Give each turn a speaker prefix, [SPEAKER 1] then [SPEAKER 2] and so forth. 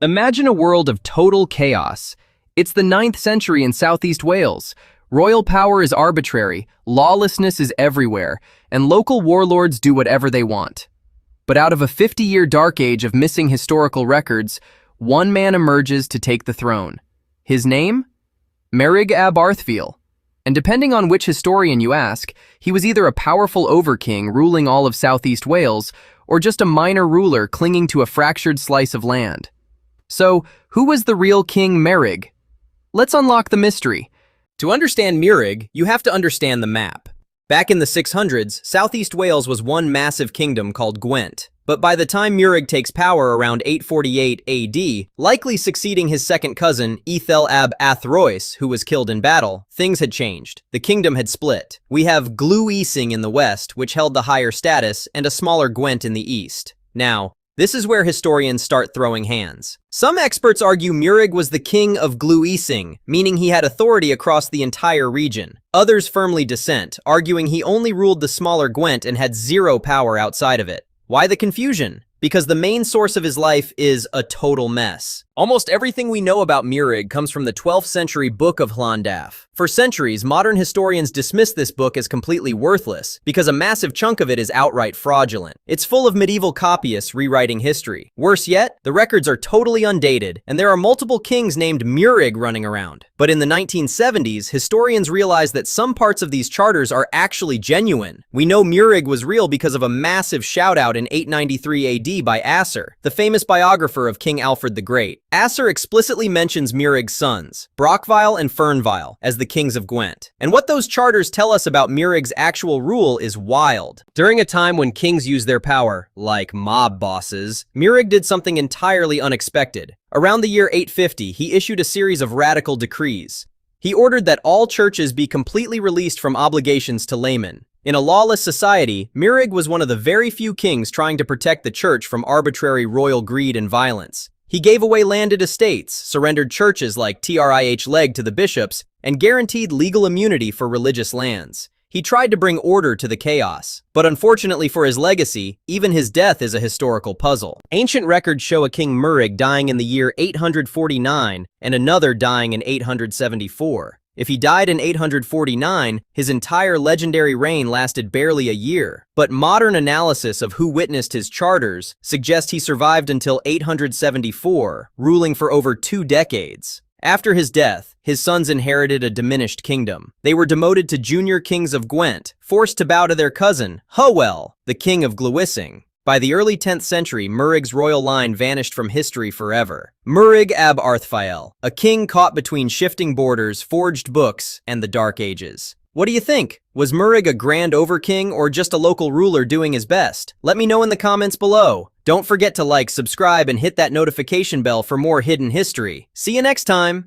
[SPEAKER 1] Imagine a world of total chaos. It's the 9th century in southeast Wales. Royal power is arbitrary, lawlessness is everywhere, and local warlords do whatever they want. But out of a 50-year dark age of missing historical records, one man emerges to take the throne. His name? Merig ab Arthfiel. And depending on which historian you ask, he was either a powerful overking ruling all of southeast Wales, or just a minor ruler clinging to a fractured slice of land. So, who was the real King Merig? Let's unlock the mystery.
[SPEAKER 2] To understand Merig, you have to understand the map. Back in the 600s, southeast Wales was one massive kingdom called Gwent. But by the time Merig takes power around 848 AD, likely succeeding his second cousin, Ethel ab Athrois, who was killed in battle, things had changed. The kingdom had split. We have Glue-Ising in the west, which held the higher status, and a smaller Gwent in the east. Now, this is where historians start throwing hands. Some experts argue Merig was the king of Glue-Ising, meaning he had authority across the entire region. Others firmly dissent, arguing he only ruled the smaller Gwent and had zero power outside of it. Why the confusion? Because the main source of his life is a total mess. Almost everything we know about Merig comes from the 12th century Book of Llandaf. For centuries, modern historians dismiss this book as completely worthless because a massive chunk of it is outright fraudulent. It's full of medieval copyists rewriting history. Worse yet, the records are totally undated, and there are multiple kings named Merig running around. But in the 1970s, historians realized that some parts of these charters are actually genuine. We know Merig was real because of a massive shout-out in 893 AD by Asser, the famous biographer of King Alfred the Great. Asser explicitly mentions Merig's sons, Brockvile and Fernvile, as the kings of Gwent. And what those charters tell us about Merig's actual rule is wild. During a time when kings used their power, like mob bosses, Merig did something entirely unexpected. Around the year 850, he issued a series of radical decrees. He ordered that all churches be completely released from obligations to laymen. In a lawless society, Merig was one of the very few kings trying to protect the church from arbitrary royal greed and violence. He gave away landed estates, surrendered churches like Trih Leg to the bishops, and guaranteed legal immunity for religious lands. He tried to bring order to the chaos. But unfortunately for his legacy, even his death is a historical puzzle. Ancient records show a King Merig dying in the year 849 and another dying in 874. If he died in 849, his entire legendary reign lasted barely a year. But modern analysis of who witnessed his charters suggests he survived until 874, ruling for over 2 decades. After his death, his sons inherited a diminished kingdom. They were demoted to junior kings of Gwent, forced to bow to their cousin, Hywel, the king of Glue-Ising. By the early 10th century, Merig's royal line vanished from history forever. Merig ab Arthfiel, a king caught between shifting borders, forged books, and the Dark Ages. What do you think? Was Merig a grand overking or just a local ruler doing his best? Let me know in the comments below. Don't forget to like, subscribe, and hit that notification bell for more hidden history. See you next time!